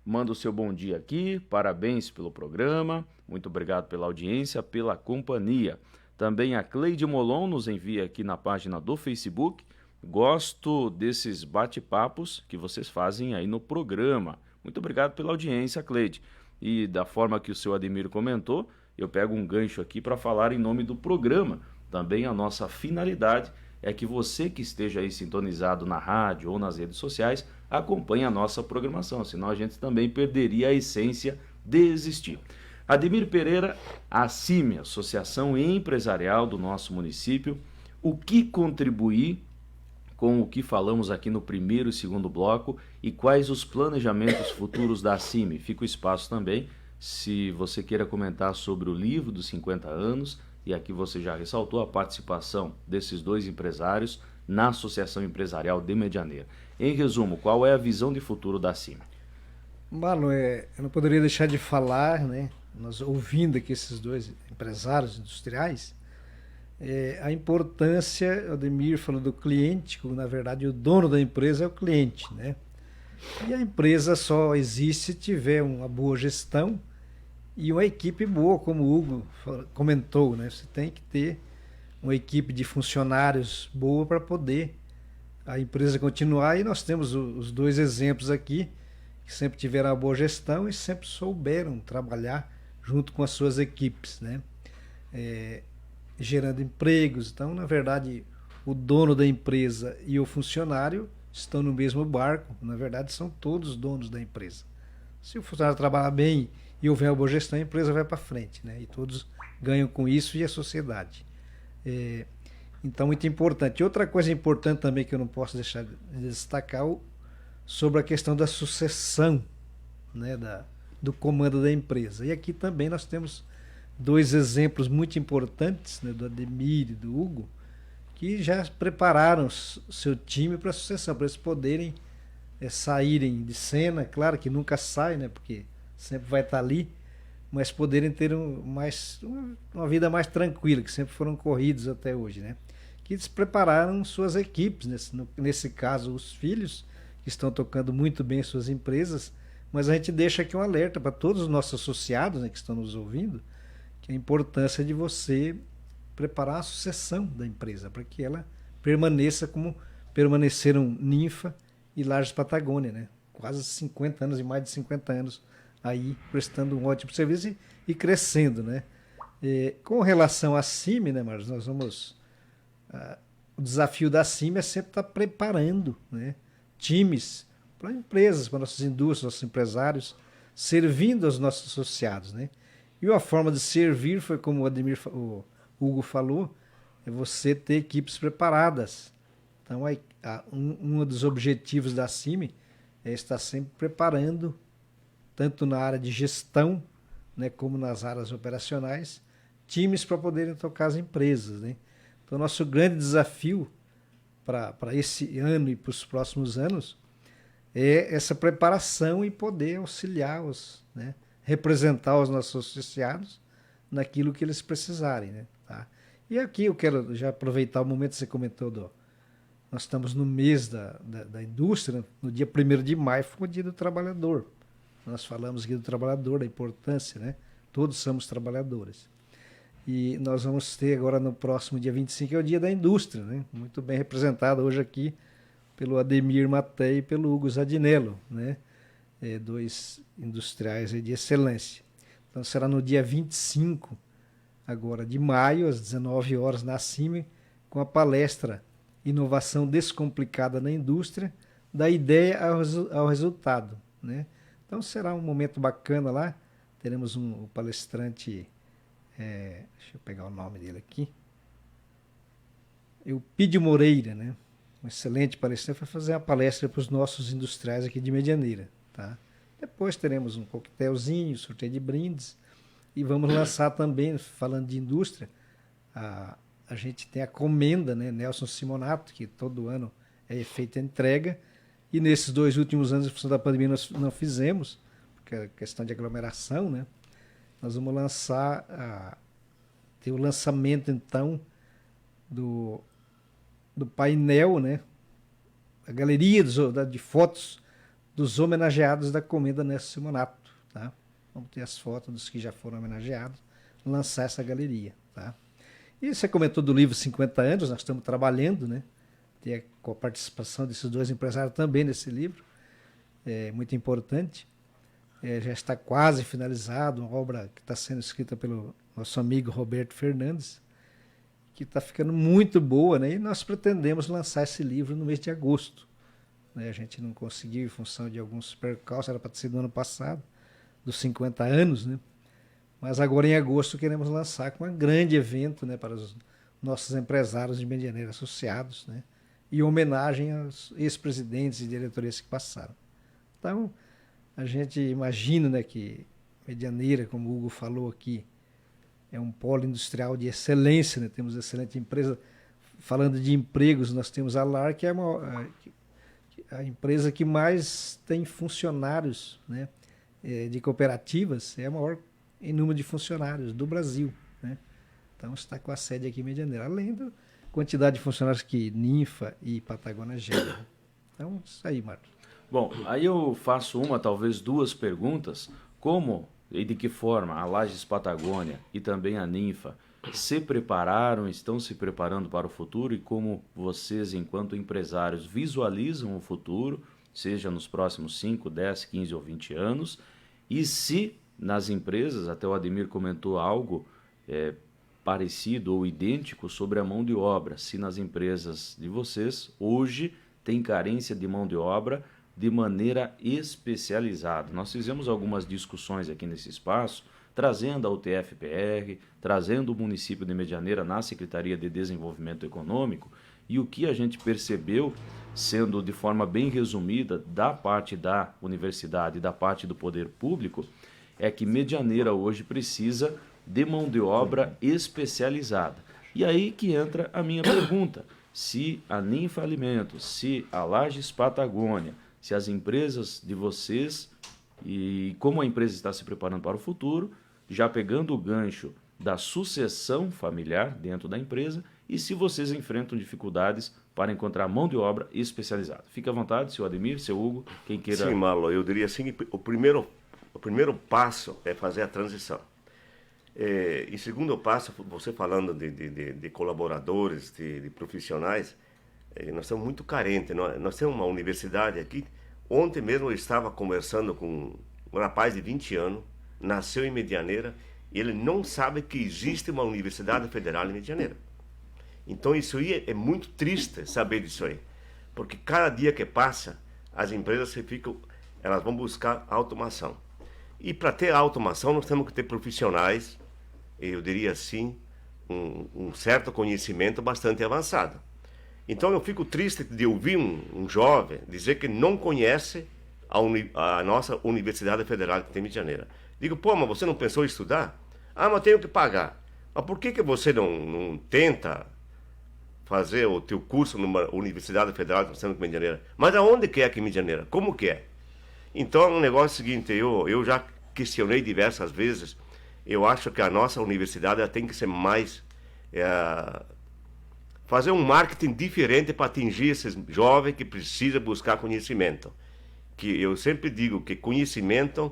A: manda o seu bom dia aqui, parabéns pelo programa, muito obrigado pela audiência, pela companhia. Também a Cleide Molon nos envia aqui na página do Facebook, gosto desses bate-papos que vocês fazem aí no programa. Muito obrigado pela audiência, Cleide. E da forma que o seu Ademir comentou, eu pego um gancho aqui para falar em nome do programa. Também a nossa finalidade é que você que esteja aí sintonizado na rádio ou nas redes sociais acompanhe a nossa programação, senão a gente também perderia a essência de existir. Ademir Pereira, a ACIME, Associação Empresarial do nosso município, o que contribuir com o que falamos aqui no primeiro e segundo bloco e quais os planejamentos futuros da ACIME? Fica o espaço também, se você queira comentar sobre o livro dos 50 anos, e aqui você já ressaltou a participação desses dois empresários na Associação Empresarial de Medianeira. Em resumo, qual é a visão de futuro da ACIME?
E: Marlon, eu não poderia deixar de falar, né? Nós ouvindo aqui esses dois empresários industriais, a importância, o Ademir falou do cliente, que na verdade o dono da empresa é o cliente, né? E a empresa só existe se tiver uma boa gestão e uma equipe boa, como o Hugo comentou, né? Você tem que ter uma equipe de funcionários boa para poder a empresa continuar, e nós temos os dois exemplos aqui, que sempre tiveram uma boa gestão e sempre souberam trabalhar junto com as suas equipes, né? Gerando empregos. Então, na verdade, o dono da empresa e o funcionário estão no mesmo barco. Na verdade, são todos donos da empresa. Se o funcionário trabalhar bem e houver uma boa gestão, a empresa vai para frente, né? E todos ganham com isso, e a sociedade. Então, muito importante. Outra coisa importante também que eu não posso deixar de destacar sobre a questão da sucessão, né, do comando da empresa. E aqui também nós temos dois exemplos muito importantes, né, do Ademir e do Hugo, que já prepararam seu time para a sucessão, para eles poderem saírem de cena. Claro que nunca sai, né, porque sempre vai estar ali, mas poderem ter uma vida mais tranquila, que sempre foram corridos até hoje, né? Que eles prepararam suas equipes, nesse caso os filhos, que estão tocando muito bem suas empresas, mas a gente deixa aqui um alerta para todos os nossos associados, né, que estão nos ouvindo, que a importância de você preparar a sucessão da empresa, para que ela permaneça como permaneceram Ninfa e Lages Patagônia, né? Quase 50 anos, e mais de 50 anos aí prestando um ótimo serviço e crescendo, né? Com relação à CIME, né, Marcos, nós vamos... o desafio da CIME é sempre estar preparando, né, times para empresas, para nossas indústrias, nossos empresários, servindo aos nossos associados, né? E uma forma de servir foi, como o Hugo falou, é você ter equipes preparadas. Então, um dos objetivos da CIME é estar sempre preparando, tanto na área de gestão, né, como nas áreas operacionais, times para poderem tocar as empresas, né? Então, nosso grande desafio para esse ano e para os próximos anos é essa preparação e poder auxiliar representar os nossos associados naquilo que eles precisarem, né? Tá? E aqui eu quero já aproveitar o momento que você comentou nós estamos no mês da indústria, no dia 1º de maio foi o dia do trabalhador. Nós falamos aqui do trabalhador, da importância, né? Todos somos trabalhadores. E nós vamos ter agora no próximo dia 25, é o dia da indústria, né? Muito bem representado hoje aqui pelo Ademir Matei e pelo Hugo Zadinello, né? Dois industriais de excelência. Então será no dia 25 agora de maio, às 19 horas, na CIMI, com a palestra Inovação Descomplicada na Indústria, da ideia ao resultado, né? Então será um momento bacana lá. Teremos um palestrante, deixa eu pegar o nome dele aqui, Eupídio Moreira, né? Um excelente palestrante, vai fazer uma palestra para os nossos industriais aqui de Medianeira, tá? Depois teremos um coquetelzinho, sorteio de brindes, e vamos lançar também, falando de indústria, a gente tem a Comenda, né? Nelson Simonato, que todo ano é feita a entrega, e nesses 2 últimos anos, em função da pandemia, nós não fizemos, porque é questão de aglomeração, né? Nós vamos lançar, ter o lançamento, então, do painel, né? A galeria de fotos dos homenageados da Comenda Nelson Simonato, tá? Vamos ter as fotos dos que já foram homenageados, lançar essa galeria, tá? E você comentou do livro 50 anos, nós estamos trabalhando, né? Com a participação desses 2 empresários também nesse livro, é muito importante. Já está quase finalizado, uma obra que está sendo escrita pelo nosso amigo Roberto Fernandes, que está ficando muito boa, né? E nós pretendemos lançar esse livro no mês de agosto, né? A gente não conseguiu em função de alguns percalços, era para ter sido no ano passado, dos 50 anos, né? Mas agora em agosto queremos lançar com um grande evento, né, para os nossos empresários de Medianeira associados, né? E homenagem aos ex-presidentes e diretorias que passaram. Então, a gente imagina, né, que Medianeira, como o Hugo falou aqui, é um polo industrial de excelência, né? Temos excelente empresa. Falando de empregos, nós temos a LAR, que é a empresa que mais tem funcionários, né, de cooperativas, é a maior em número de funcionários do Brasil, né? Então está com a sede aqui em Medianeira, além da quantidade de funcionários que Ninfa e Patagônia geram. Então, isso aí, Marcos.
A: Bom, aí eu faço talvez 2 perguntas. Como e de que forma a Lages Patagônia e também a Ninfa se prepararam, estão se preparando para o futuro, e como vocês, enquanto empresários, visualizam o futuro, seja nos próximos 5, 10, 15 ou 20 anos, e se nas empresas, até o Ademir comentou algo parecido ou idêntico sobre a mão de obra, se nas empresas de vocês hoje tem carência de mão de obra de maneira especializada. Nós fizemos algumas discussões aqui nesse espaço, trazendo a UTF-PR, trazendo o município de Medianeira na Secretaria de Desenvolvimento Econômico, e o que a gente percebeu, sendo de forma bem resumida, da parte da universidade e da parte do poder público, é que Medianeira hoje precisa de mão de obra especializada. E aí que entra a minha pergunta: se a Ninfa Alimentos, se a Lages Patagônia, se as empresas de vocês, e como a empresa está se preparando para o futuro, já pegando o gancho da sucessão familiar dentro da empresa, e se vocês enfrentam dificuldades para encontrar mão de obra especializada. Fique à vontade, seu Ademir, seu Hugo, quem queira...
C: Sim, Marlon, eu diria assim, o primeiro passo é fazer a transição. E segundo passo, você falando de colaboradores, de profissionais, nós estamos muito carentes. Nós temos uma universidade aqui. Ontem mesmo eu estava conversando com um rapaz de 20 anos, nasceu em Medianeira, e ele não sabe que existe uma universidade federal em Medianeira. Então isso aí é muito triste saber disso aí, porque cada dia que passa, as empresas elas vão buscar automação. E para ter automação, nós temos que ter profissionais, eu diria assim, um certo conhecimento bastante avançado. Então eu fico triste de ouvir um jovem dizer que não conhece a nossa Universidade Federal que tem em Medianeira. Digo, pô, mas você não pensou em estudar? Ah, mas tenho que pagar. Mas por que você não tenta fazer o teu curso numa Universidade Federal que nós temos em Medianeira? Mas aonde que é aqui em Medianeira? Como que é? Então, o negócio é o seguinte, eu já questionei diversas vezes, eu acho que a nossa universidade tem que ser mais fazer um marketing diferente para atingir esses jovens que precisam buscar conhecimento. Que eu sempre digo que conhecimento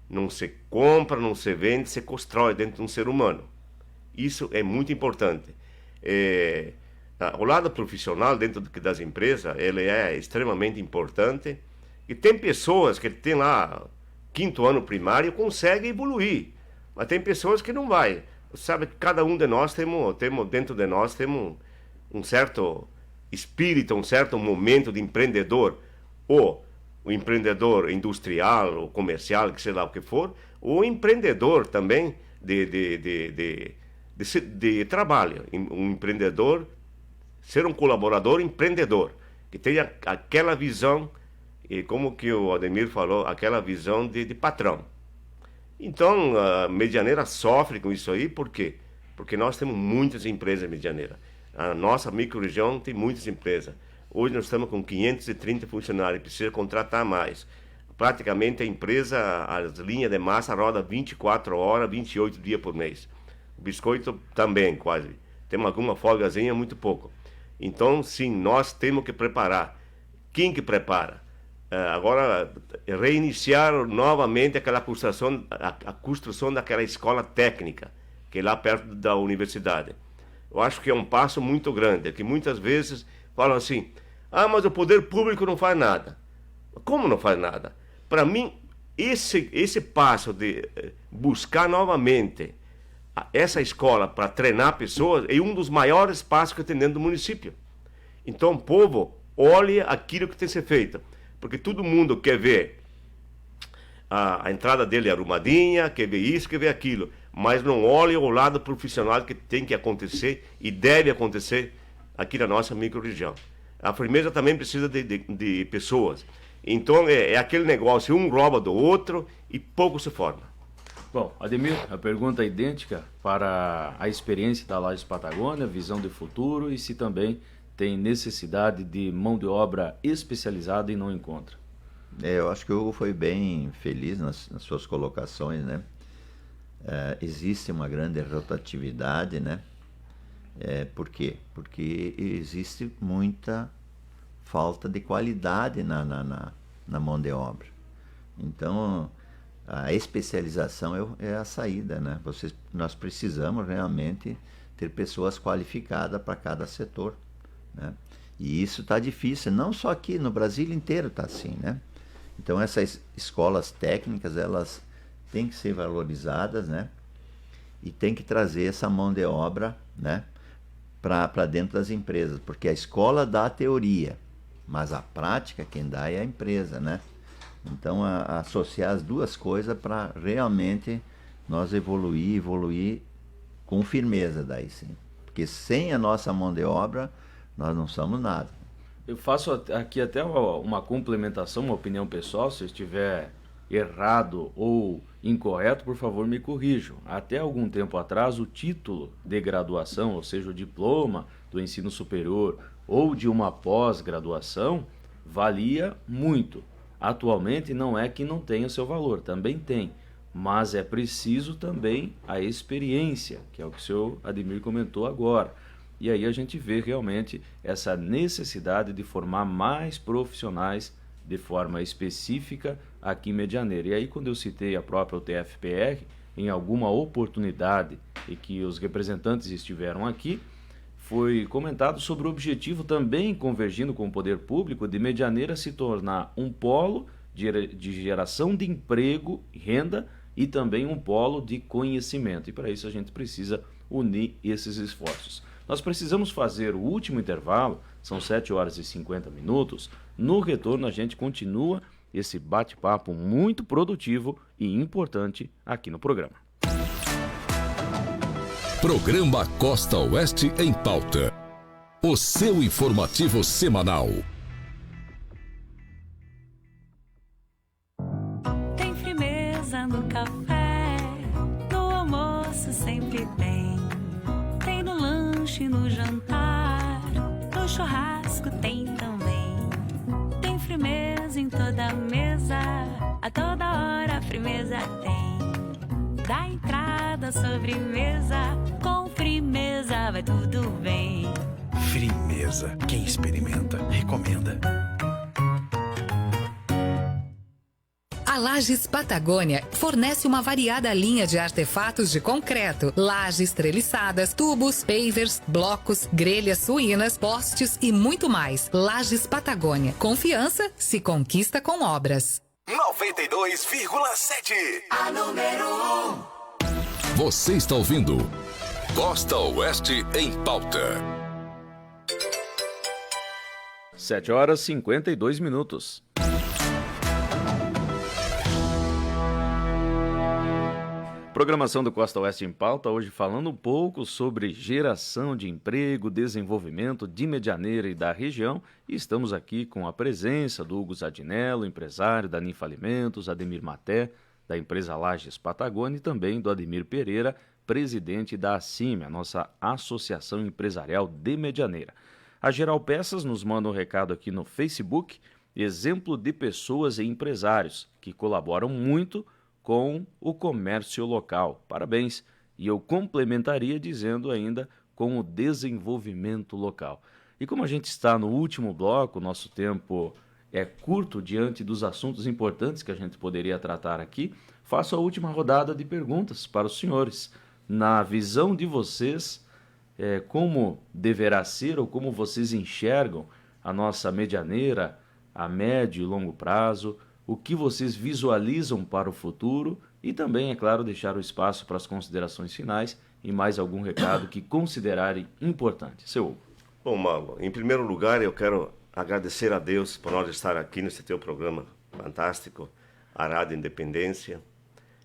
C: não se compra, não se vende, se constrói dentro de um ser humano. Isso é muito importante. O lado profissional dentro das empresas, ele é extremamente importante. E tem pessoas que têm lá 5º ano primário e conseguem evoluir. Mas tem pessoas que não vai. Sabe que cada um de nós temos dentro de nós temos um certo espírito, um certo momento de empreendedor, ou o empreendedor industrial ou comercial, que sei lá o que for, ou empreendedor também de trabalho, um empreendedor, ser um colaborador empreendedor, que tenha aquela visão, e como que o Ademir falou, aquela visão de patrão. Então, a Medianeira sofre com isso aí, por quê? Porque nós temos muitas empresas medianeiras. A nossa microrregião tem muitas empresas. Hoje nós estamos com 530 funcionários, precisa contratar mais. Praticamente a empresa, as linhas de massa rodam 24 horas, 28 dias por mês. O biscoito também, quase. Temos alguma folgazinha, muito pouco. Então, sim, nós temos que preparar. Quem que prepara? Agora, reiniciar novamente aquela construção, a construção daquela escola técnica, que é lá perto da universidade. Eu acho que é um passo muito grande, que muitas vezes falam assim, mas o poder público não faz nada. Como não faz nada? Para mim, esse passo de buscar novamente essa escola para treinar pessoas é um dos maiores passos que tem dentro do município. Então, povo, olhe aquilo que tem que ser feito, porque todo mundo quer ver a entrada dele arrumadinha, quer ver isso, quer ver aquilo, mas não olhe o lado profissional que tem que acontecer e deve acontecer aqui na nossa microrregião. A firmeza também precisa de pessoas. Então é aquele negócio, um rouba do outro e pouco se forma.
A: Bom, Ademir, a pergunta é idêntica para a experiência da Lages Patagônia, visão de futuro e se também tem necessidade de mão de obra especializada e não encontra.
D: Eu acho que o Hugo foi bem feliz nas suas colocações, né? Existe uma grande rotatividade, né? Por quê? Porque existe muita falta de qualidade na mão de obra. Então, a especialização é a saída, né? Nós precisamos realmente ter pessoas qualificadas para cada setor, né? E isso está difícil, não só aqui, no Brasil inteiro está assim, né? Então, essas escolas técnicas, elas têm que ser valorizadas, né? E tem que trazer essa mão de obra, né, para dentro das empresas, porque a escola dá a teoria, mas a prática quem dá é a empresa, né? Então, associar as duas coisas para realmente nós evoluir com firmeza daí sim. Porque sem a nossa mão de obra, nós não somos nada.
A: Eu faço aqui até uma complementação, uma opinião pessoal, se eu estiver errado ou incorreto, por favor, me corrijam. Até algum tempo atrás, o título de graduação, ou seja, o diploma do ensino superior ou de uma pós-graduação, valia muito. Atualmente não é que não tenha o seu valor, também tem, mas é preciso também a experiência, que é o que o senhor Ademir comentou agora. E aí a gente vê realmente essa necessidade de formar mais profissionais de forma específica aqui em Medianeira. E aí quando eu citei a própria UTF-PR, em alguma oportunidade e que os representantes estiveram aqui, foi comentado sobre o objetivo também, convergindo com o poder público, de Medianeira se tornar um polo de geração de emprego, renda e também um polo de conhecimento. E para isso a gente precisa unir esses esforços. Nós precisamos fazer o último intervalo, são 7h50. No retorno a gente continua esse bate-papo muito produtivo e importante aqui no programa.
B: Programa Costa Oeste em Pauta. O seu informativo semanal.
F: Tem firmeza no café, no almoço sempre tem. Tem no lanche, no jantar, no churrasco tem também. Tem firmeza em toda mesa, a toda hora a firmeza tem. Da entrada à sobremesa, com firmeza vai
G: Firmeza. Quem experimenta, recomenda.
H: A Lages Patagônia fornece uma variada linha de artefatos de concreto, lajes treliçadas, tubos, pavers, blocos, grelhas suínas, postes e muito mais. Lages Patagônia. Confiança se conquista com obras.
I: 92,7. A número 1.
B: Você está ouvindo Costa Oeste em Pauta.
A: 7h52. Programação do Costa Oeste em Pauta, hoje falando um pouco sobre geração de emprego, desenvolvimento de Medianeira e da região. E estamos aqui com a presença do Hugo Zadinello, empresário da Ninfa Alimentos, Ademir Maté, da empresa Lages Patagônia, e também do Ademir Pereira, presidente da ACIME, a nossa Associação Empresarial de Medianeira. A Geral Peças nos manda um recado aqui no Facebook, exemplo de pessoas e empresários que colaboram muito com o comércio local. Parabéns. E eu complementaria dizendo ainda com o desenvolvimento local. E como a gente está no último bloco, nosso tempo é curto diante dos assuntos importantes que a gente poderia tratar aqui, faço a última rodada de perguntas para os senhores. Na visão de vocês, como deverá ser ou como vocês enxergam a nossa Medianeira a médio e longo prazo, o que vocês visualizam para o futuro e também, é claro, deixar o espaço para as considerações finais e mais algum recado que considerarem importante. Seu Hugo.
C: Bom, Marlon, em primeiro lugar eu quero agradecer a Deus por nós estar aqui nesse teu programa fantástico, a Rádio Independência,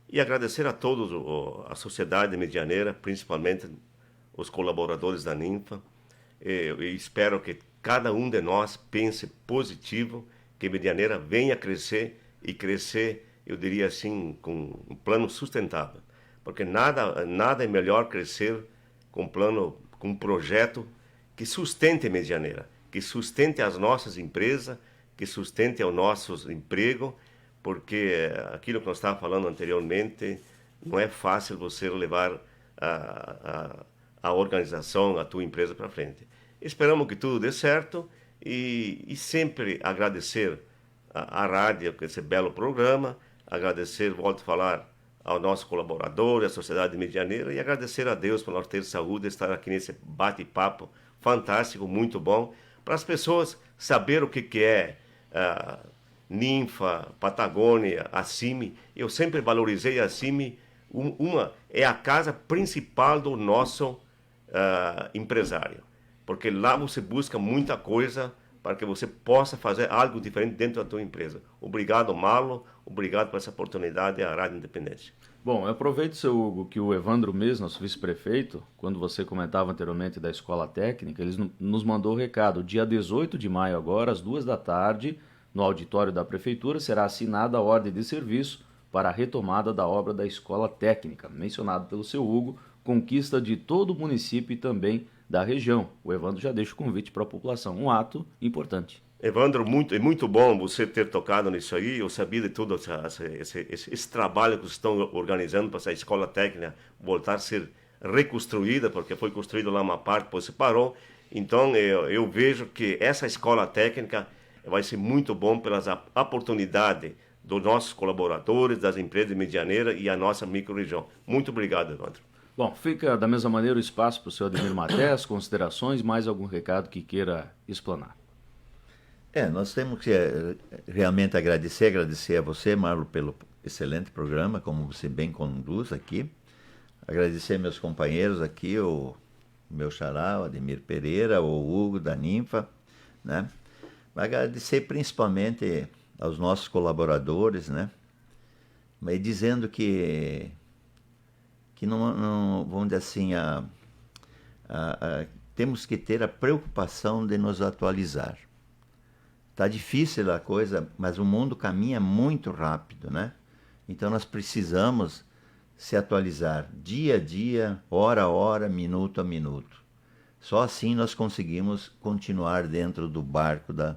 C: e agradecer a todos, a sociedade medianeira, principalmente os colaboradores da Ninfa. Eu espero que cada um de nós pense positivo, que Medianeira venha crescer e crescer, eu diria assim, com um plano sustentável. Porque nada é melhor crescer com um projeto que sustente Medianeira, que sustente as nossas empresas, que sustente o nosso emprego, porque aquilo que nós estávamos falando anteriormente, não é fácil você levar a organização, a tua empresa para frente. Esperamos que tudo dê certo e sempre agradecer a rádio por esse belo programa, agradecer, volto a falar, ao nosso colaborador, à sociedade medianeira, e agradecer a Deus por nós ter saúde, estar aqui nesse bate-papo fantástico, muito bom, para as pessoas saber o que é Ninfa, Patagônia, a ACIME. Eu sempre valorizei a ACIME, é a casa principal do nosso empresário, porque lá você busca muita coisa para que você possa fazer algo diferente dentro da tua empresa. Obrigado, Marlon, obrigado por essa oportunidade à Rádio Independência.
A: Bom, eu aproveito, seu Hugo, que o Evandro Mes, nosso vice-prefeito, quando você comentava anteriormente da Escola Técnica, ele nos mandou o recado. Dia 18 de maio agora, às 14h, no auditório da Prefeitura, será assinada a ordem de serviço para a retomada da obra da Escola Técnica, mencionado pelo seu Hugo, conquista de todo o município e também da região. O Evandro já deixa o convite para a população, um ato importante.
C: Evandro, muito bom você ter tocado nisso aí. Eu sabia de todo esse trabalho que estão organizando para essa escola técnica voltar a ser reconstruída, porque foi construída lá uma parte, depois se parou. Então eu vejo que essa escola técnica vai ser muito bom pelas oportunidades dos nossos colaboradores, das empresas medianeiras e a nossa micro-região. Muito obrigado, Evandro.
A: Bom, fica da mesma maneira o espaço para o senhor Ademir Maté, as considerações, mais algum recado que queira explanar.
D: Nós temos que realmente agradecer a você, Marlon, pelo excelente programa, como você bem conduz aqui. Agradecer meus companheiros aqui, o meu xará, o Ademir Pereira, o Hugo da Ninfa, né? Agradecer principalmente aos nossos colaboradores, né? Mas dizendo que não, vamos dizer assim, temos que ter a preocupação de nos atualizar. Está difícil a coisa, mas o mundo caminha muito rápido, né? Então nós precisamos se atualizar dia a dia, hora a hora, minuto a minuto. Só assim nós conseguimos continuar dentro do barco do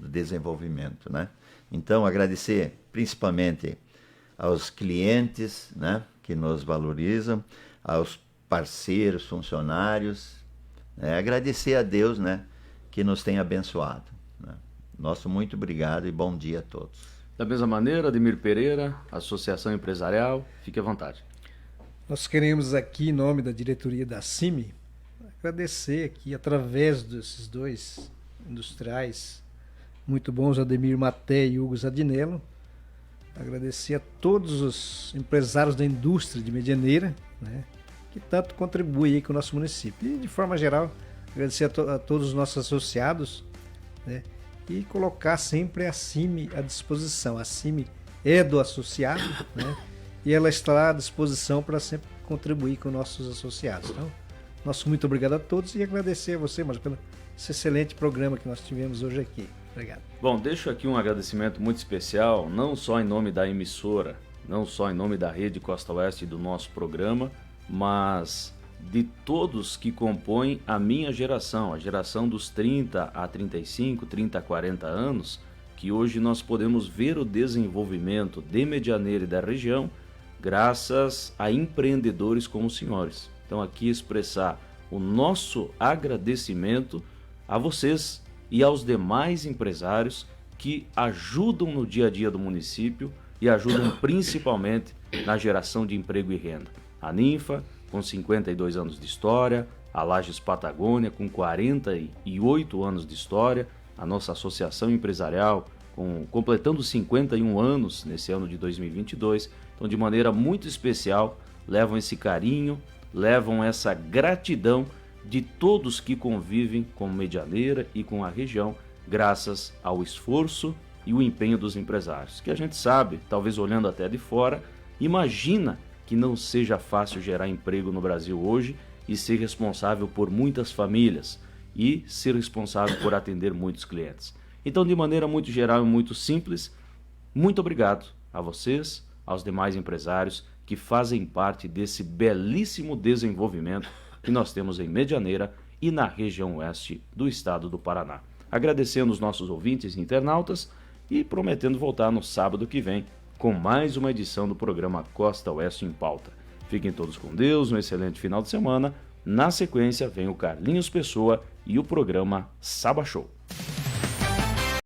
D: desenvolvimento, né? Então agradecer principalmente aos clientes, né, que nos valorizam, aos parceiros, funcionários, Agradecer a Deus, né, que nos tem abençoado, né? Nosso muito obrigado e bom dia a todos.
A: Da mesma maneira, Ademir Pereira, Associação Empresarial, fique à vontade.
E: Nós queremos aqui, em nome da diretoria da CIMI, agradecer aqui, através desses dois industriais muito bons, Ademir Maté e Hugo Zadinello, agradecer a todos os empresários da indústria de Medianeira, né, que tanto contribuem aí com o nosso município. E, de forma geral, agradecer a todos os nossos associados, né, e colocar sempre a CIMI à disposição. A CIMI é do associado, né, e ela está à disposição para sempre contribuir com nossos associados. Então, nosso muito obrigado a todos e agradecer a você, Marcos, pelo esse excelente programa que nós tivemos hoje aqui. Obrigado.
A: Bom, deixo aqui um agradecimento muito especial, não só em nome da emissora, não só em nome da Rede Costa Oeste e do nosso programa, mas de todos que compõem a minha geração, a geração dos 30 a 35, 30 a 40 anos, que hoje nós podemos ver o desenvolvimento de Medianeira e da região graças a empreendedores como os senhores. Então aqui expressar o nosso agradecimento a vocês e aos demais empresários que ajudam no dia a dia do município e ajudam principalmente na geração de emprego e renda. A Ninfa, com 52 anos de história, a Lages Patagônia, com 48 anos de história, a nossa associação empresarial, completando 51 anos nesse ano de 2022. Então, de maneira muito especial, levam esse carinho, levam essa gratidão de todos que convivem com Medianeira e com a região, graças ao esforço e o empenho dos empresários, que a gente sabe, talvez olhando até de fora, imagina que não seja fácil gerar emprego no Brasil hoje e ser responsável por muitas famílias e ser responsável por atender muitos clientes. Então, de maneira muito geral e muito simples, muito obrigado a vocês, aos demais empresários que fazem parte desse belíssimo desenvolvimento que nós temos em Medianeira e na região oeste do estado do Paraná. Agradecendo os nossos ouvintes e internautas e prometendo voltar no sábado que vem com mais uma edição do programa Costa Oeste em Pauta. Fiquem todos com Deus, um excelente final de semana. Na sequência vem o Carlinhos Pessoa e o programa Saba Show.